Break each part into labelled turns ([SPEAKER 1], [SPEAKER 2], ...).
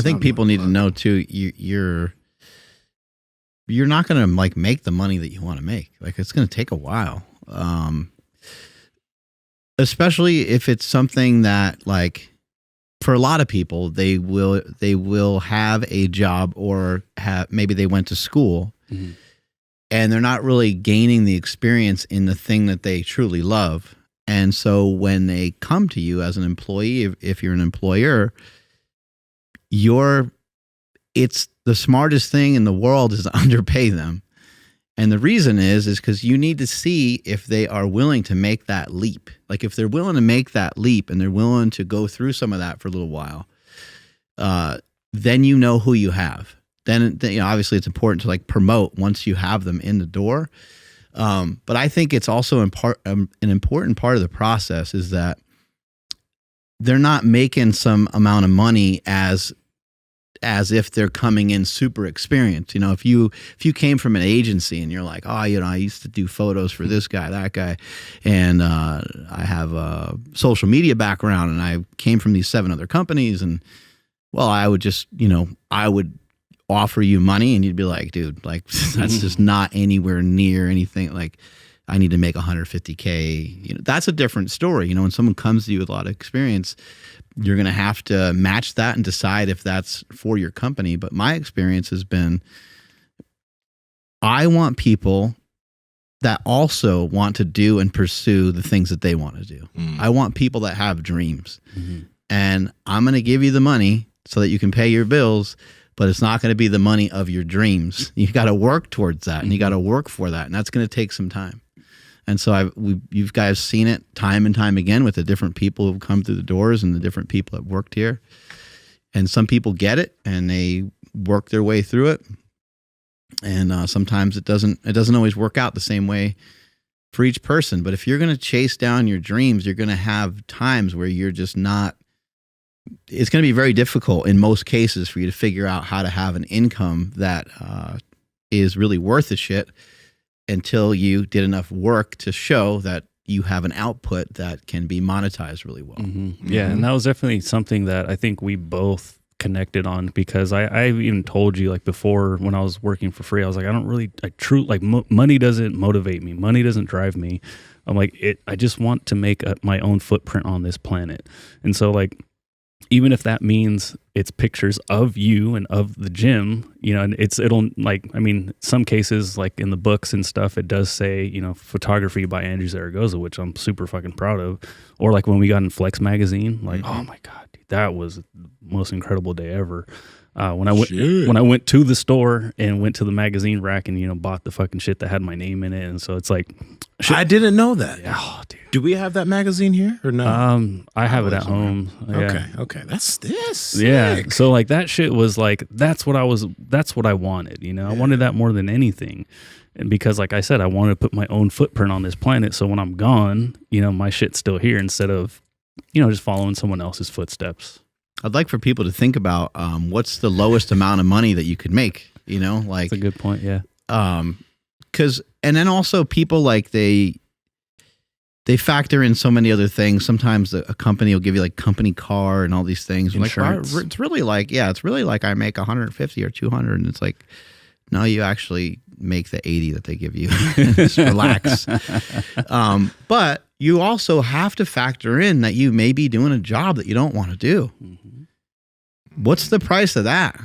[SPEAKER 1] I think people need to know too. You're not going to like make the money that you want to make. Like it's going to take a while, especially if it's something that like for a lot of people they will have a job or maybe they went to school and they're not really gaining the experience in the thing that they truly love. And so when they come to you as an employee, if you're an employer, it's the smartest thing in the world is to underpay them. And the reason is because you need to see if they are willing to make that leap. Like if they're willing to make that leap and they're willing to go through some of that for a little while, then you know who you have. Then obviously it's important to like promote once you have them in the door. But I think it's also an important part of the process is that they're not making some amount of money as if they're coming in super experienced. You know, if you came from an agency and you're like, oh, you know, I used to do photos for this guy, that guy, and I have a social media background and I came from these 7 other companies and, well, I would just, you know, I would offer you money and you'd be like, dude, like that's just not anywhere near anything. Like I need to make 150K. You know, that's a different story. You know, when someone comes to you with a lot of experience, you're going to have to match that and decide if that's for your company. But my experience has been, I want people that also want to do and pursue the things that they want to do. I want people that have dreams. And I'm going to give you the money so that you can pay your bills, but it's not going to be the money of your dreams. You got to work towards that and you got to work for that. And that's going to take some time. And so you guys seen it time and time again with the different people who've come through the doors and the different people that worked here. And some people get it and they work their way through it. And sometimes it doesn't always work out the same way for each person. But if you're going to chase down your dreams, you're going to have times where you're just not. It's going to be very difficult in most cases for you to figure out how to have an income that is really worth the shit until you did enough work to show that you have an output that can be monetized really well.
[SPEAKER 2] Yeah, and that was definitely something that I think we both connected on because I even told you like before when I was working for free, I was like, money doesn't motivate me. Money doesn't drive me. I'm like, I just want to make my own footprint on this planet. And so like, even if that means it's pictures of you and of the gym, you know, and it'll like, I mean, some cases like in the books and stuff, it does say, you know, photography by Andrew Zaragoza, which I'm super fucking proud of. Or like when we got in Flex magazine, like, oh my God, dude, that was the most incredible day ever. When I went to the store and went to the magazine rack and, you know, bought the fucking shit that had my name in it. And so it's like,
[SPEAKER 3] I didn't know that.
[SPEAKER 2] Oh, dude.
[SPEAKER 3] Do we have that magazine here or no?
[SPEAKER 2] I have it at home.
[SPEAKER 3] Yeah. Okay. That's this.
[SPEAKER 2] Yeah. So like that shit was like, that's what I wanted, you know, I wanted that more than anything. And because like I said, I wanted to put my own footprint on this planet. So when I'm gone, you know, my shit's still here instead of, you know, just following someone else's footsteps.
[SPEAKER 1] I'd like for people to think about what's the lowest amount of money that you could make, you know, like
[SPEAKER 2] that's a good point. Yeah.
[SPEAKER 1] And then also people like they factor in so many other things. Sometimes a company will give you like company car and all these things.
[SPEAKER 2] Insurance.
[SPEAKER 1] Like, it's really like I make 150 or 200. And it's like, no, you actually make the 80 that they give you. Just relax. But you also have to factor in that you may be doing a job that you don't want to do. What's the price of that?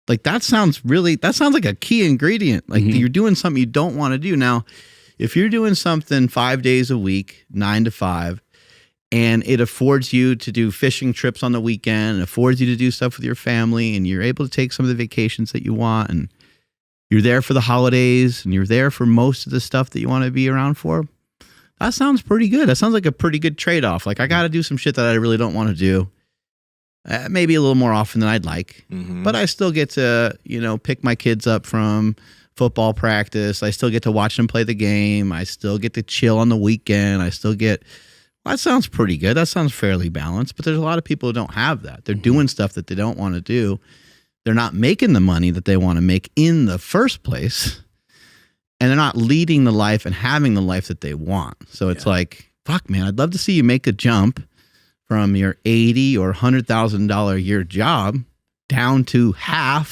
[SPEAKER 1] Like that sounds like a key ingredient. Like you're doing something you don't want to do. Now, if you're doing something 5 days a week, 9 to 5, and it affords you to do fishing trips on the weekend, and affords you to do stuff with your family, and you're able to take some of the vacations that you want, and you're there for the holidays, and you're there for most of the stuff that you want to be around for, that sounds pretty good. That sounds like a pretty good trade-off. Like I got to do some shit that I really don't want to do. Maybe a little more often than I'd like, but I still get to, you know, pick my kids up from football practice. I still get to watch them play the game. I still get to chill on the weekend. That sounds pretty good. That sounds fairly balanced, but there's a lot of people who don't have that. They're doing stuff that they don't want to do. They're not making the money that they want to make in the first place, and they're not leading the life and having the life that they want. So it's like, fuck, man, I'd love to see you make a jump, from your $80,000 or $100,000 a year job down to half,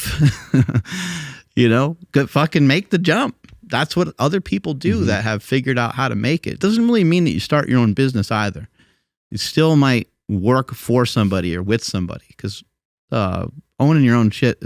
[SPEAKER 1] fucking make the jump. That's what other people do that have figured out how to make it. Doesn't really mean that you start your own business either. You still might work for somebody or with somebody, because owning your own shit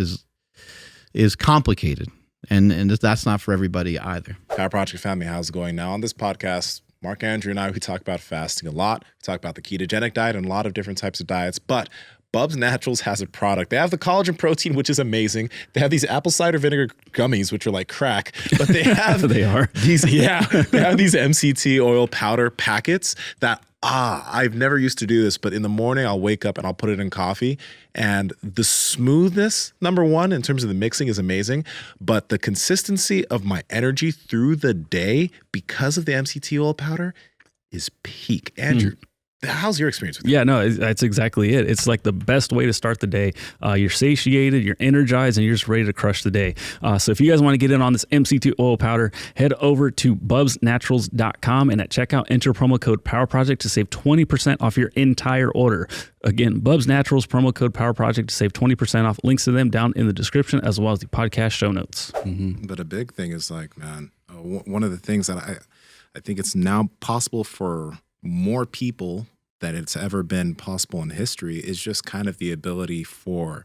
[SPEAKER 1] is complicated, and that's not for everybody either.
[SPEAKER 4] Power Project family, how's it going? Now on this podcast, Mark, Andrew, and I, we talk about fasting a lot. We talk about the ketogenic diet and a lot of different types of diets, but Bubs Naturals has a product. They have the collagen protein, which is amazing. They have these apple cider vinegar gummies, which are like crack, but they have
[SPEAKER 2] they have these
[SPEAKER 4] MCT oil powder packets that I've never used to do this, but in the morning I'll wake up and I'll put it in coffee, and the smoothness, number one, in terms of the mixing is amazing, but the consistency of my energy through the day because of the MCT oil powder is peak. Andrew, how's your experience with it?
[SPEAKER 2] Yeah, no, that's exactly it. It's like the best way to start the day. You're satiated, you're energized, and you're just ready to crush the day. So if you guys want to get in on this MCT oil powder, head over to bubsnaturals.com, and at checkout, enter promo code PowerProject to save 20% off your entire order. Again, Bubs Naturals, promo code PowerProject to save 20% off. Links to them down in the description, as well as the podcast show notes.
[SPEAKER 3] But a big thing is like, man, one of the things that I think it's now possible for more people that it's ever been possible in history is just kind of the ability for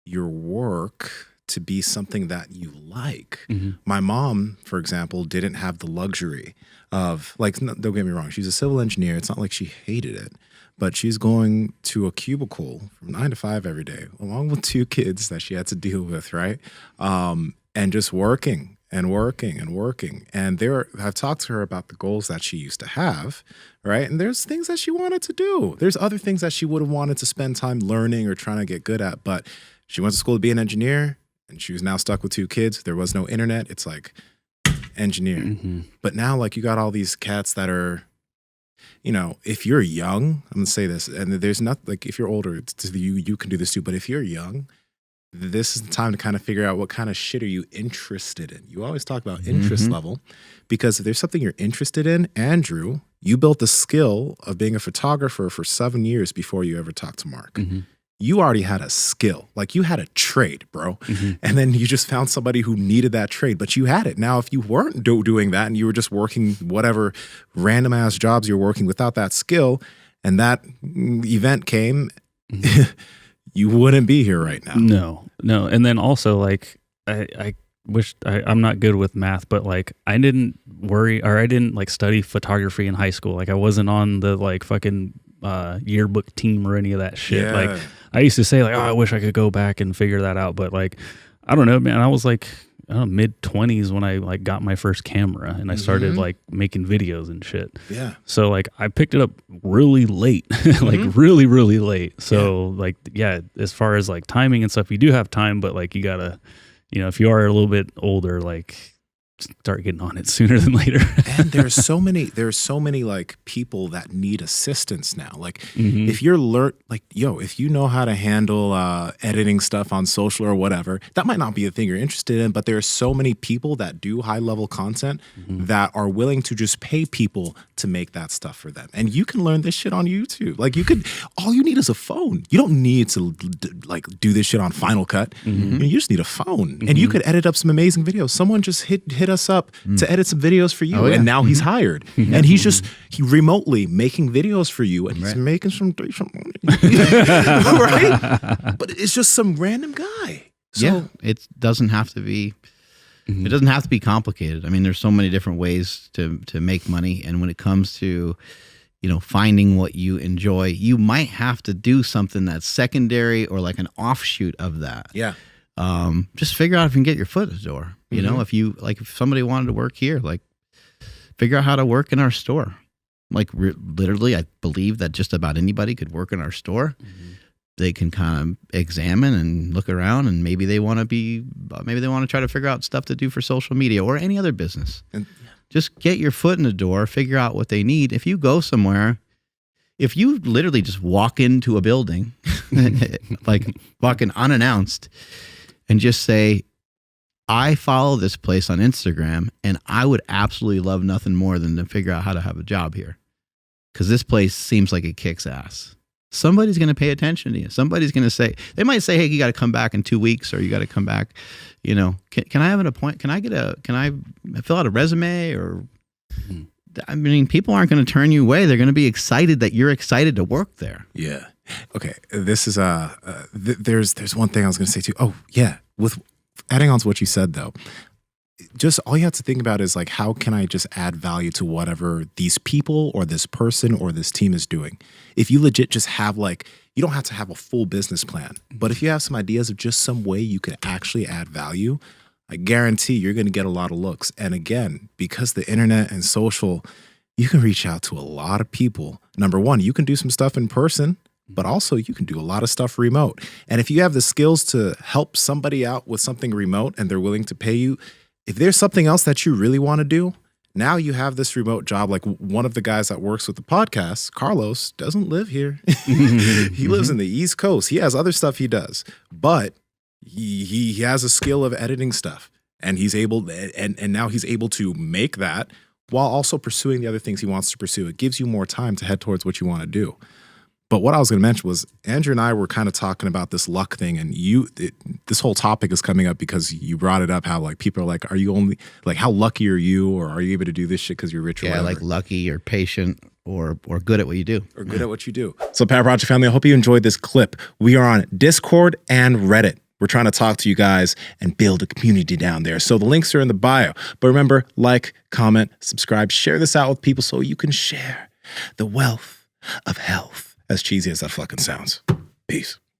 [SPEAKER 3] your work to be something that you like. My mom, for example, didn't have the luxury of, like, don't get me wrong, she's a civil engineer. It's not like she hated it, but she's going to a cubicle from 9 to 5 every day, along with 2 kids that she had to deal with, right? And just working. And I've talked to her about the goals that she used to have, right? And there's things that she wanted to do. There's other things that she would have wanted to spend time learning or trying to get good at. But she went to school to be an engineer, and she was now stuck with 2 kids. There was no internet. It's like engineer. But now, like, you got all these cats that are, if you're young, I'm going to say this, and there's not, like, if you're older, you can do this too. But if you're young, this is the time to kind of figure out what kind of shit are you interested in. You always talk about interest level, because if there's something you're interested in, Andrew, you built the skill of being a photographer for 7 years before you ever talked to Mark. You already had a skill, like you had a trade, bro. And then you just found somebody who needed that trade, but you had it. Now, if you weren't doing that and you were just working whatever random ass jobs you're working without that skill, and that event came, you wouldn't be here right now.
[SPEAKER 2] No. And then also, like, I wish I'm not good with math, but like I didn't worry, or I didn't like study photography in high school. Like I wasn't on the like fucking yearbook team or any of that shit. Like I used to say like, oh, I wish I could go back and figure that out. But like, I don't know, man. I was like, mid-20s when I like got my first camera and I started like making videos and shit.
[SPEAKER 3] Yeah. So
[SPEAKER 2] like I picked it up really late, like really, really late. So like, yeah, as far as like timing and stuff, you do have time, but like you gotta, if you are a little bit older, like start getting on it sooner than later.
[SPEAKER 3] And there's so many like people that need assistance now. Like if you're if you know how to handle editing stuff on social or whatever, that might not be a thing you're interested in, but there are so many people that do high level content that are willing to just pay people to make that stuff for them. And you can learn this shit on YouTube. Like all you need is a phone. You don't need to like do this shit on Final Cut. You just need a phone and you could edit up some amazing videos. Someone just hit us up to edit some videos for you, and now he's hired, and he's remotely making videos for you, and he's making some right. But it's just some random guy. So
[SPEAKER 1] it doesn't have to be. It doesn't have to be complicated. I mean, there's so many different ways to make money, and when it comes to finding what you enjoy, you might have to do something that's secondary or like an offshoot of that.
[SPEAKER 3] Yeah.
[SPEAKER 1] Just figure out if you can get your foot in the door. If somebody wanted to work here, like figure out how to work in our store. Like literally, I believe that just about anybody could work in our store. They can kind of examine and look around, and maybe they want to try to figure out stuff to do for social media or any other business. And just get your foot in the door, figure out what they need. If you go somewhere, if you literally just walk into a building, like walk in unannounced, and just say, I follow this place on Instagram, and I would absolutely love nothing more than to figure out how to have a job here, because this place seems like it kicks ass. somebody's going to pay attention to you. Somebody's going to say, they might say, hey, you got to come back in 2 weeks, or you got to come back, can I have an appointment? Can I fill out a resume? Or, I mean, people aren't going to turn you away. They're going to be excited that you're excited to work there.
[SPEAKER 3] Yeah. Okay. This is there's one thing I was going to say too. Oh yeah. With adding on to what you said though, just all you have to think about is like, how can I just add value to whatever these people or this person or this team is doing? If you legit just have like, you don't have to have a full business plan, but if you have some ideas of just some way you could actually add value, I guarantee you're going to get a lot of looks. And again, because the internet and social, you can reach out to a lot of people. Number one, you can do some stuff in person, but also you can do a lot of stuff remote. And if you have the skills to help somebody out with something remote and they're willing to pay you, if there's something else that you really want to do, now you have this remote job. Like one of the guys that works with the podcast, Carlos, doesn't live here. He lives in the East Coast. He has other stuff he does, but he has a skill of editing stuff, and he's able, and now he's able to make that while also pursuing the other things he wants to pursue. It gives you more time to head towards what you want to do. But what I was going to mention was Andrew and I were kind of talking about this luck thing, and this whole topic is coming up because you brought it up. How like people are like, are you only like, how lucky are you, or are you able to do this shit because you're rich or whatever?
[SPEAKER 1] Like lucky or patient or good at what you do.
[SPEAKER 3] Or good at what you do. So Power Project family, I hope you enjoyed this clip. We are on Discord and Reddit. We're trying to talk to you guys and build a community down there. So the links are in the bio. But remember, like, comment, subscribe, share this out with people so you can share the wealth of health. As cheesy as that fucking sounds. Peace.